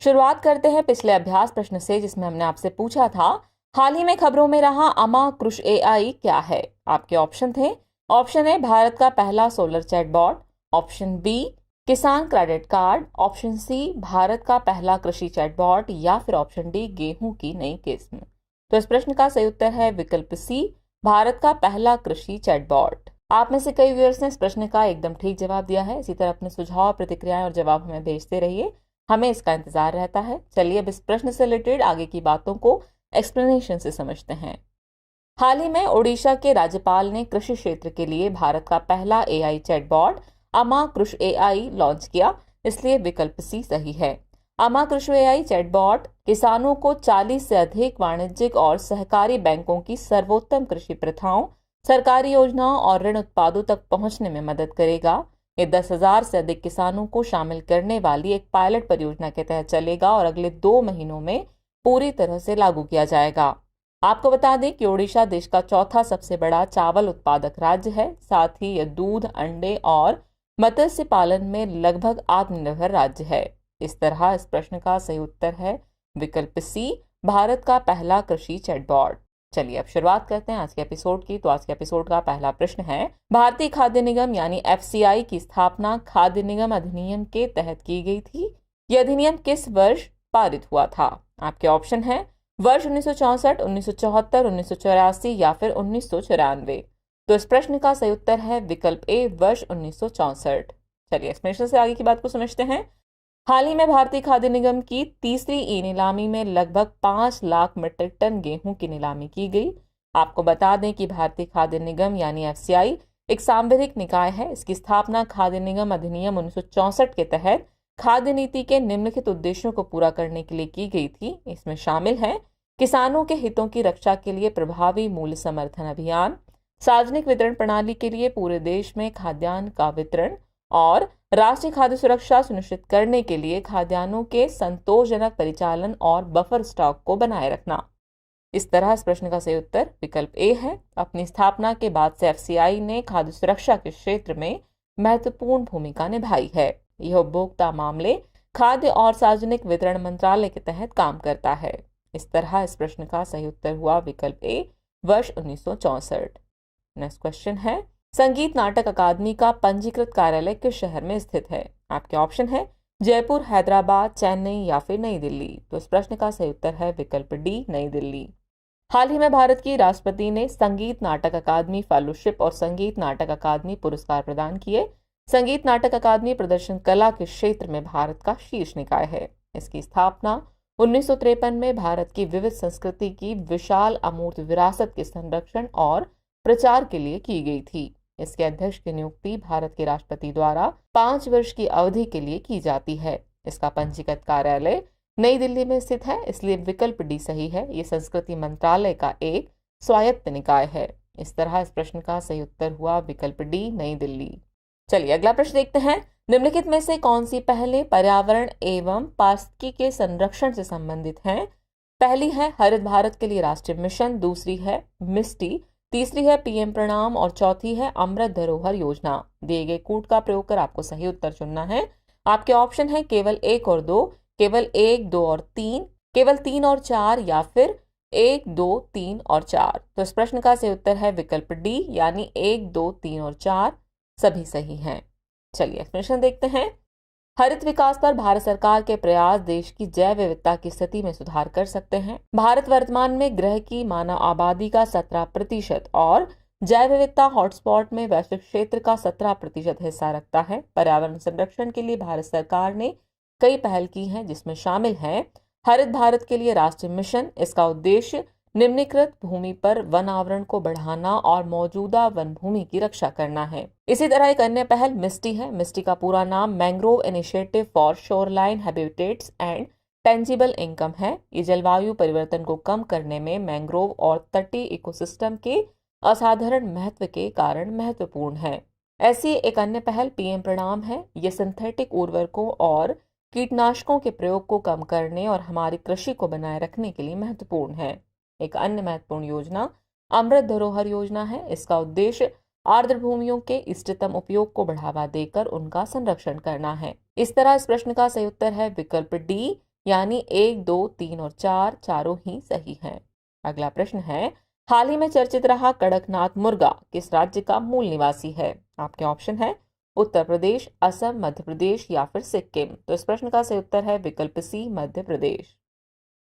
शुरुआत करते हैं पिछले अभ्यास प्रश्न से, जिसमें हमने आपसे पूछा था हाल ही में खबरों में रहा अमा कृष एआई क्या है। आपके ऑप्शन थे, ऑप्शन ए भारत का पहला solar chatbot, option B Kisan credit card, option C Bharat का पहला कृषि चैटबॉट, या फिर ऑप्शन डी गेहूं की नई किस्म। तो इस प्रश्न का सही उत्तर है विकल्प सी, भारत का पहला कृषि चैटबॉट। आप में से कई व्यूअर्स ने इस प्रश्न का एकदम ठीक जवाब दिया है। इसी तरह अपने सुझाव, प्रतिक्रियाएं और जवाब हमें भेजते रहिए, हमें इसका इंतजार रहता है। चलिए अब इस प्रश्न से रिलेटेड आगे की बातों को एक्सप्लेनेशन से समझते हैं। हाल ही में ओडिशा के राज्यपाल ने कृषि क्षेत्र के लिए भारत का पहला एआई चैटबॉट अमा कृष एआई लॉन्च किया, इसलिए विकल्प सी सही है। अमा कृष एआई चैटबॉट किसानों को 40 से अधिक वाणिज्यिक और सहकारी बैंकों की सर्वोत्तम कृषि प्रथाओं, सरकारी योजनाओं और ऋण उत्पादों तक पहुंचने में मदद करेगा। ये 10,000 से अधिक किसानों को शामिल करने वाली एक पायलट परियोजना के तहत चलेगा और अगले 2 महीनों में पूरी तरह से लागू किया जाएगा। आपको बता दें कि ओडिशा देश का चौथा सबसे बड़ा चावल उत्पादक राज्य है। साथ ही यह दूध, अंडे और मत्स्य पालन में लगभग आत्मनिर्भर राज्य है। इस तरह इस प्रश्न का सही उत्तर है विकल्प सी, भारत का पहला कृषि चैटबॉट। चलिए अब शुरुआत करते हैं आज के एपिसोड की। तो आज के एपिसोड का पहला प्रश्न है, भारतीय खाद्य निगम यानी एफसीआई की स्थापना खाद्य निगम अधिनियम के तहत की गई थी। यह अधिनियम किस वर्ष पारित हुआ था? आपके ऑप्शन है वर्ष 1964, 1974, 1984 या फिर 1994। तो इस प्रश्न का सही उत्तर है विकल्प ए, वर्ष 1964। चलिए एक्सप्लेनेशन से आगे की बात को समझते हैं। हाल ही में भारतीय खाद्य निगम की तीसरी ई नीलामी में लगभग 5 लाख मीट्रिक टन गेहूं की नीलामी की गई। आपको बता दें कि भारतीय खाद्य निगम यानी एफसीआई एक सांविधिक निकाय है। इसकी स्थापना खाद्य निगम अधिनियम 1964 के तहत खाद्य नीति के निम्नलिखित उद्देश्यों को पूरा करने के लिए की गई थी। इसमें शामिल है किसानों के हितों की रक्षा के लिए प्रभावी मूल्य समर्थन अभियान, सार्वजनिक वितरण प्रणाली के लिए पूरे देश में खाद्यान्न का वितरण और राष्ट्रीय खाद्य सुरक्षा सुनिश्चित करने के लिए खाद्यान्नों के संतोषजनक परिचालन और बफर स्टॉक को बनाए रखना। इस तरह इस प्रश्न का सही उत्तर विकल्प ए है। अपनी स्थापना के बाद से एफसीआई ने खाद्य सुरक्षा के क्षेत्र में महत्वपूर्ण भूमिका निभाई है। यह उपभोक्ता मामले, खाद्य और सार्वजनिक वितरण मंत्रालय के तहत काम करता है। इस तरह इस प्रश्न का सही उत्तर हुआ विकल्प ए, वर्ष 1964। नेक्स्ट क्वेश्चन है, संगीत नाटक अकादमी का पंजीकृत कार्यालय किस शहर में स्थित है? आपके ऑप्शन है जयपुर, हैदराबाद, चेन्नई या फिर नई दिल्ली। तो इस प्रश्न का सही उत्तर है विकल्प डी, नई दिल्ली। हाल ही में भारत की राष्ट्रपति ने संगीत नाटक अकादमी फेलोशिप और संगीत नाटक अकादमी पुरस्कार प्रदान किए। संगीत नाटक अकादमी प्रदर्शन कला के क्षेत्र में भारत का शीर्ष निकाय है। इसकी स्थापना 1953 में भारत की विविध संस्कृति की विशाल अमूर्त विरासत के संरक्षण और प्रचार के लिए की गई थी। इसके अध्यक्ष की नियुक्ति भारत के राष्ट्रपति द्वारा 5 वर्ष की अवधि के लिए की जाती है। इसका पंजीकृत कार्यालय नई दिल्ली में स्थित है, इसलिए विकल्प डी सही है। ये संस्कृति मंत्रालय का एक स्वायत्त निकाय है। इस तरह इस प्रश्न का सही उत्तर हुआ विकल्प डी, नई दिल्ली। चलिए अगला प्रश्न देखते हैं, निम्नलिखित में से कौन सी पहले पर्यावरण एवं पारिस्थितिकी के संरक्षण से संबंधित है? पहली है हरित भारत के लिए राष्ट्रीय मिशन, दूसरी है मिस्टी, तीसरी है पीएम प्रणाम और चौथी है अमृत धरोहर योजना। दिए गए कूट का प्रयोग कर आपको सही उत्तर चुनना है। आपके ऑप्शन है केवल 1 और 2, केवल 1, 2 और 3, केवल 3 और 4 या फिर 1, 2, 3 और 4। तो इस प्रश्न का सही उत्तर है विकल्प डी, यानी 1, 2, 3 और 4 सभी सही हैं। चलिए एक्सप्लेनेशन देखते हैं। हरित विकास पर भारत सरकार के प्रयास देश की जैव विविधता की स्थिति में सुधार कर सकते हैं। भारत वर्तमान में ग्रह की मानव आबादी का 17% और जैव विविधता हॉटस्पॉट में वैश्विक क्षेत्र का 17% हिस्सा रखता है। पर्यावरण संरक्षण के लिए भारत सरकार ने कई पहल की हैं, जिसमें शामिल है हरित भारत के लिए राष्ट्रीय मिशन। इसका उद्देश्य निम्नलिखित भूमि पर वन आवरण को बढ़ाना और मौजूदा वन भूमि की रक्षा करना है। इसी तरह एक अन्य पहल मिस्टी है। मिस्टी का पूरा नाम mangrove initiative for shoreline habitats and tangible income है। ये जलवायु परिवर्तन को कम करने में मैंग्रोव और तटीय इकोसिस्टम के असाधारण महत्व के कारण महत्वपूर्ण है। ऐसी एक अन्य पहल पीएम प्रणाम है। ये सिंथेटिक उर्वरकों और कीटनाशकों के प्रयोग को कम करने और हमारी कृषि को बनाए रखने के लिए महत्वपूर्ण है। एक अन्य महत्वपूर्ण योजना अमृत धरोहर योजना है। इसका उद्देश्य आर्द्र भूमियों के इष्टतम उपयोग को बढ़ावा देकर उनका संरक्षण करना है। इस तरह इस प्रश्न का सही उत्तर है विकल्प डी, यानी 1, 2, 3 और 4 चारों ही सही हैं। अगला प्रश्न है, हाल ही में चर्चित रहा कड़कनाथ मुर्गा किस राज्य का मूल निवासी है? आपके ऑप्शन है उत्तर प्रदेश, असम, मध्य प्रदेश या फिर सिक्किम। तो इस प्रश्न का सही उत्तर है विकल्प सी, मध्य प्रदेश।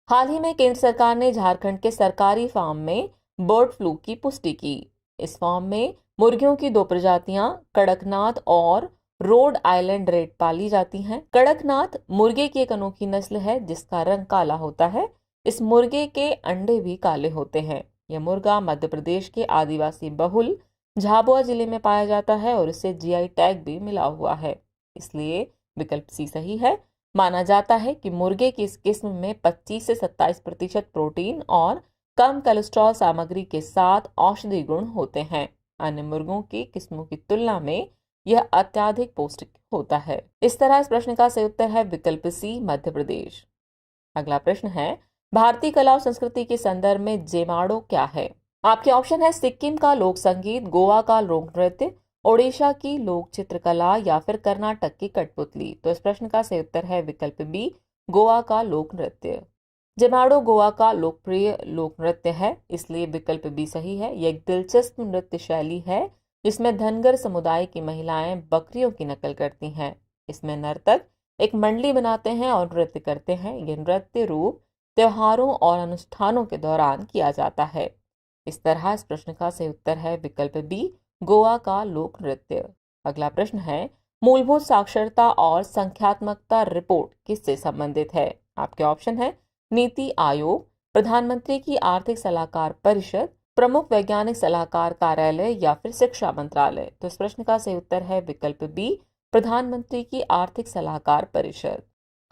हाल ही में केंद्र सरकार ने झारखंड के सरकारी फार्म में बर्ड फ्लू की पुष्टि की। इस फार्म में मुर्गियों की 2 प्रजातियां कड़कनाथ और रोड आइलैंड रेड पाली जाती हैं। कड़कनाथ मुर्गे की एक अनोखी नस्ल है जिसका रंग काला होता है। इस मुर्गे के अंडे भी काले होते हैं। यह मुर्गा मध्य प्रदेश के आदिवासी बहुल झाबुआ जिले में पाया जाता है और इसे जीआई टैग भी मिला हुआ है, इसलिए विकल्प सी सही है। माना जाता है कि मुर्गे की इस किस्म में 25 से 27% प्रोटीन और कम कोलेस्ट्रॉल सामग्री के साथ औषधि गुण होते हैं। अन्य मुर्गों की किस्मों की तुलना में यह अत्यधिक पौष्टिक होता है। इस तरह इस प्रश्न का सही उत्तर है विकल्प सी, मध्य प्रदेश। अगला प्रश्न है, भारतीय कला और संस्कृति के संदर्भ में जेमाडो क्या है? आपके ऑप्शन है सिक्किम का लोक संगीत, गोवा का लोक नृत्य, ओडिशा की लोक चित्रकला या फिर कर्नाटक की कठपुतली। तो इस प्रश्न का सही उत्तर है विकल्प बी, गोवा का लोक नृत्य। जेमाडो गोवा का लोकप्रिय लोक नृत्य है, इसलिए विकल्प बी सही है। यह एक दिलचस्प नृत्य शैली है जिसमें धनगर समुदाय की महिलाएं बकरियों की नकल करती हैं। इसमें नर्तक एक मंडली बनाते हैं और नृत्य करते हैं। यह नृत्य रूप त्योहारों और अनुष्ठानों के दौरान किया जाता है। इस तरह इस प्रश्न का सही उत्तर है विकल्प बी, गोवा का लोक नृत्य। अगला प्रश्न है, मूलभूत साक्षरता और संख्यात्मकता रिपोर्ट किससे संबंधित है? आपके ऑप्शन है नीति आयोग, प्रधानमंत्री की आर्थिक सलाहकार परिषद, प्रमुख वैज्ञानिक सलाहकार कार्यालय या फिर शिक्षा मंत्रालय। तो इस प्रश्न का सही उत्तर है विकल्प बी, प्रधानमंत्री की आर्थिक सलाहकार परिषद।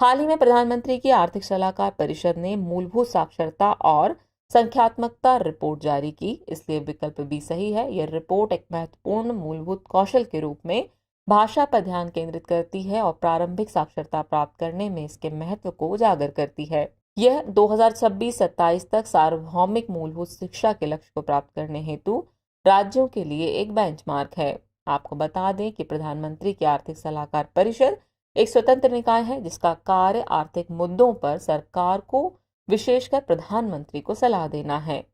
हाल ही में प्रधानमंत्री की आर्थिक सलाहकार परिषद ने मूलभूत साक्षरता और संख्यात्मकता रिपोर्ट जारी की, इसलिए विकल्प बी सही है। यह रिपोर्ट एक महत्वपूर्ण मूलभूत कौशल के रूप में भाषा पर ध्यान केंद्रित करती है और प्रारंभिक साक्षरता प्राप्त करने में इसके महत्व को उजागर करती है। यह 2026-27 तक सार्वभौमिक मूलभूत शिक्षा के लक्ष्य को प्राप्त करने हेतु राज्यों के लिए एक बेंचमार्क है। आपको बता दें कि प्रधानमंत्री की आर्थिक सलाहकार परिषद एक स्वतंत्र निकाय है जिसका कार्य आर्थिक मुद्दों पर सरकार को, विशेषकर प्रधानमंत्री को सलाह देना है।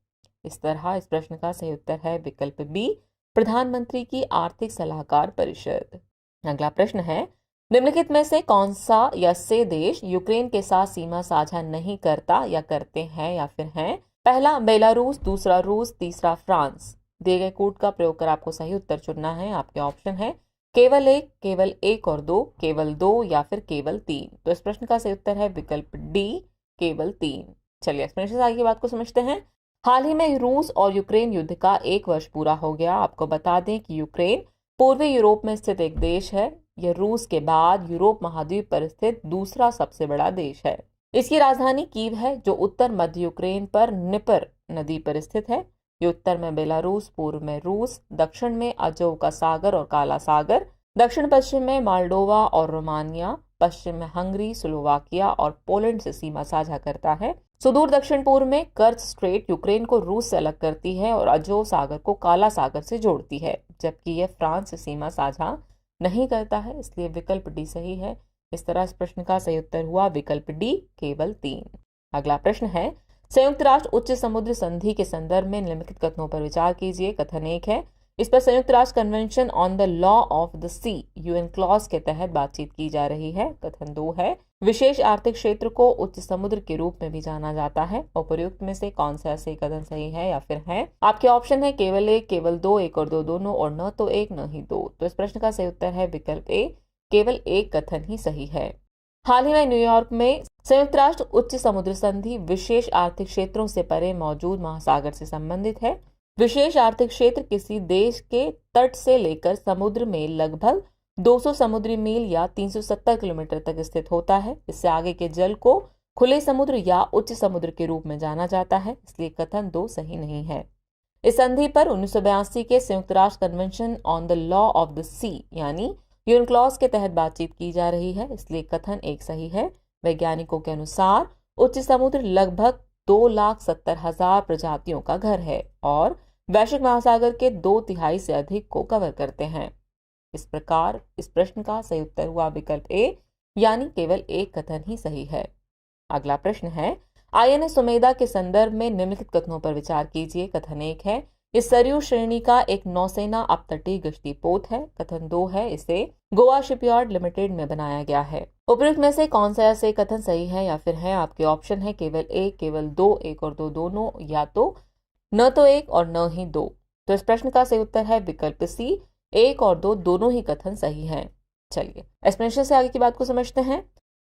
इस तरह इस प्रश्न का सही उत्तर है विकल्प बी, प्रधानमंत्री की आर्थिक सलाहकार परिषद। अगला प्रश्न है, निम्नलिखित में से कौन सा या से देश यूक्रेन के साथ सीमा साझा नहीं करता या करते हैं या फिर हैं? पहला बेलारूस, दूसरा रूस, तीसरा फ्रांस। दिए गए कोड का प्रयोग कर आपको सही उत्तर चुनना है। आपके ऑप्शन है केवल एक, केवल 1 और 2, केवल 2 या फिर केवल 3। तो इस प्रश्न का सही उत्तर है विकल्प डी, केवल 3। चलिए एक्सप्लेनेशन आगे की बात को समझते हैं। हाल ही में रूस और यूक्रेन युद्ध का 1 वर्ष पूरा हो गया। आपको बता दें कि यूक्रेन पूर्वी यूरोप में स्थित एक देश है। यह रूस के बाद यूरोप महाद्वीप पर स्थित दूसरा सबसे बड़ा देश है। इसकी राजधानी कीव है जो उत्तर मध्य यूक्रेन पर निपर नदी पर स्थित है। ये उत्तर में बेलारूस, पूर्व में रूस, दक्षिण में अजोव का सागर और काला सागर, दक्षिण पश्चिम में मोल्डोवा और रोमानिया, पश्चिम में हंगरी, स्लोवाकिया और पोलैंड से सीमा साझा करता है। सुदूर दक्षिण पूर्व में कर्च स्ट्रेट यूक्रेन को रूस से अलग करती है और अजोव सागर को काला सागर से जोड़ती है, जबकि यह फ्रांस से सीमा साझा नहीं करता है, इसलिए विकल्प डी सही है। इस तरह इस प्रश्न का सही उत्तर हुआ विकल्प डी, केवल 3। अगला प्रश्न है, संयुक्त राष्ट्र उच्च समुद्र संधि के संदर्भ में निम्नलिखित कथनों पर विचार कीजिए। कथन 1 है, इस पर संयुक्त राष्ट्र convention on the law of the sea UN clause के तहत बातचीत की जा रही है। कथन 2 है, विशेष आर्थिक क्षेत्र को उच्च समुद्र के रूप में भी जाना जाता है। उपयुक्त में से कौन सा सही कथन सही है या फिर है? आपके ऑप्शन है केवल 1, केवल 2, 1 और 2 दोनों, और न तो 1 न ही 2। तो इस प्रश्न का सही उत्तर है विकल्प ए, केवल 1 कथन ही सही है। हाल ही में न्यूयॉर्क में संयुक्त राष्ट्र उच्च समुद्र संधि विशेष आर्थिक क्षेत्रों से परे मौजूद महासागर से संबंधित है। विशेष आर्थिक क्षेत्र किसी देश के तट से लेकर समुद्र में लगभग 200 समुद्री मील या 370 किलोमीटर तक स्थित होता है। इससे आगे के जल को खुले समुद्र या उच्च समुद्र के रूप में जाना जाता है, इसलिए कथन 2 सही नहीं है। इस संधि पर 1982 के संयुक्त राष्ट्र convention on the law of the sea यानी यूएन क्लॉज के तहत बातचीत की जा रही है, इसलिए कथन 1 सही है। वैज्ञानिकों के अनुसार उच्च समुद्र लगभग 2,70,000 प्रजातियों का घर है और वैश्विक महासागर के 2/3 से अधिक को कवर करते हैं। इस प्रकार इस प्रश्न का सही उत्तर हुआ विकल्प ए, यानी केवल 1 कथन ही सही है। अगला प्रश्न है, आईएनएस सुमेधा के संदर्भ में निम्नलिखित कथनों पर विचार कीजिए। कथन 1 है, इस सरयू श्रेणी का एक नौसेना अपतटीय गश्ती पोत है। कथन 2 है, इसे गोवा शिपयार्ड लिमिटेड में बनाया गया है। उपयुक्त में से कौन सा ऐसे कथन सही है या फिर है? आपके ऑप्शन है केवल एक, केवल दो, एक और दो दोनों, या तो न तो एक और न ही दो। तो इस प्रश्न का सही उत्तर है विकल्प सी, एक और दो दोनों ही कथन सही हैं। चलिए एक्सप्लेनेशन से आगे की बात को समझते हैं।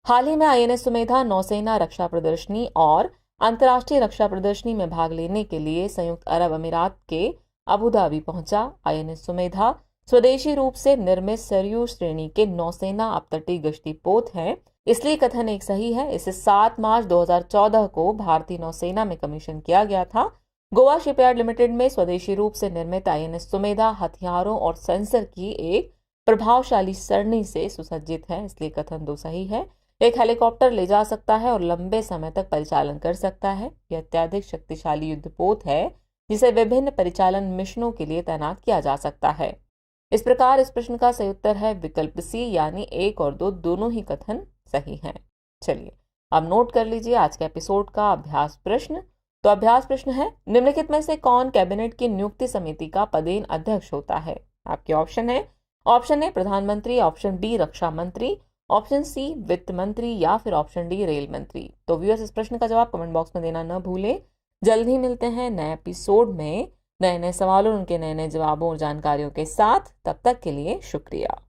हाल ही में आईएनएस सुमेधा नौसेना रक्षा प्रदर्शनी और अंतर्राष्ट्रीय रक्षा प्रदर्शनी में भाग लेने के लिए संयुक्त अरब अमीरात के अबू धाबी पहुंचा। आईएनएस सुमेधा स्वदेशी रूप से निर्मित सरयू श्रेणी के नौसेना अपतटीय गश्ती पोत है, इसलिए कथन एक सही है। इसे 7 मार्च 2014 को भारतीय नौसेना में कमीशन किया गया था। गोवा शिपयार्ड लिमिटेड में स्वदेशी रूप से निर्मित आईएनएस सुमेधा हथियारों और सेंसर की एक प्रभावशाली सरणी से सुसज्जित है, इसलिए कथन 2 सही है। एक हेलीकॉप्टर ले जा सकता है और लंबे समय तक परिचालन कर सकता है। यह अत्यधिक शक्तिशाली युद्धपोत है जिसे विभिन्न परिचालन मिशनों के लिए तैनात किया जा सकता है। इस प्रकार इस प्रश्न का सही उत्तर है विकल्प सी, यानी एक और दो दोनों ही कथन सही हैं। चलिए अब नोट कर लीजिए आज के एपिसोड का अभ्यास प्रश्न। तो अभ्यास प्रश्न है, निम्नलिखित में से कौन कैबिनेट की नियुक्ति समिति का पदेन अध्यक्ष होता है? आपके ऑप्शन है, ऑप्शन ए प्रधानमंत्री, ऑप्शन बी रक्षा मंत्री, ऑप्शन सी वित्त मंत्री या फिर ऑप्शन डी रेल मंत्री। तो व्यूअर्स इस प्रश्न का जवाब कमेंट बॉक्स में देना न भूलें। जल्द ही मिलते हैं नए एपिसोड में नए नए सवालों, उनके नए नए जवाबों और जानकारियों के साथ। तब तक के लिए शुक्रिया।